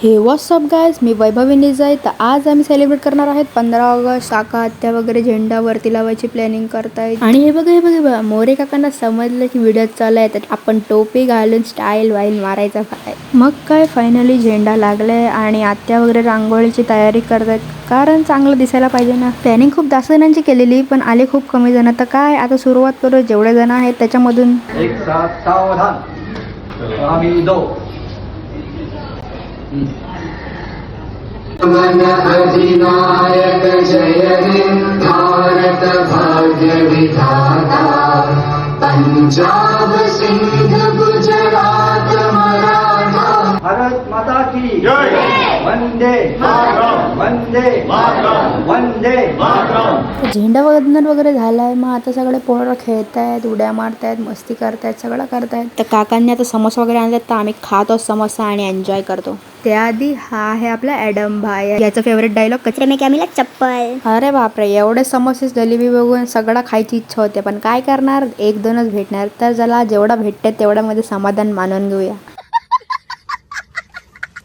हे WhatsApp guys, मी वैभवी निजाई. तर आज आम्ही सेलिब्रेट करणार आहेत 15 ऑगस्ट. काका आत्या वगैरे झेंडा वरती लावायची प्लॅनिंग करतायत. आणि हे बघा मोरे काकांना समजलं की व्हिडिओ चालू आहे, तर आपण टोपी घालून स्टाईल वाईल मारायचा आहे. मग काय, फायनली झेंडा लागलाय आणि आत्या वगैरे रांगोळीची तयारी करतायत, कारण चांगलं दिसायला पाहिजे ना. प्लॅनिंग खूप जास्त जणांची केलेली, पण आले खूप कमी जण. तर काय, आता सुरुवात करू. जेवढे जण आहेत त्याच्यामधून एक साथ सावधान. आम्ही दो मन अधिनायक जय हे भारत भाग्य विधाता, पंजाब सिंध गुजरात मराठा. भारत माता की जय. वंदे मातरम. वंदे मातरम. वंदे मातरम. झेंडा वंदन वगैरे झालाय. मग आता सगळे पोरं खेळतायत, उड्या मारतायत, मस्ती करतायत, सगळं करतायत. तर काकांनी आता समोसा वगैरे आणतात, तर आम्ही खातो समोसा आणि एन्जॉय करतो. त्याआधी हा आहे आपला ॲडम भाई, याचा फेवरेट डायलॉग, कचरे में क्या मिला चप्पल. अरे बापरे, एवढे समोसे जलेबी बघून सगळं खायची इच्छा होते, पण काय करणार, एक दोनच भेटणार. तर चला, जेवढा भेटते तेवढ्यामध्ये समाधान मानून घेऊया.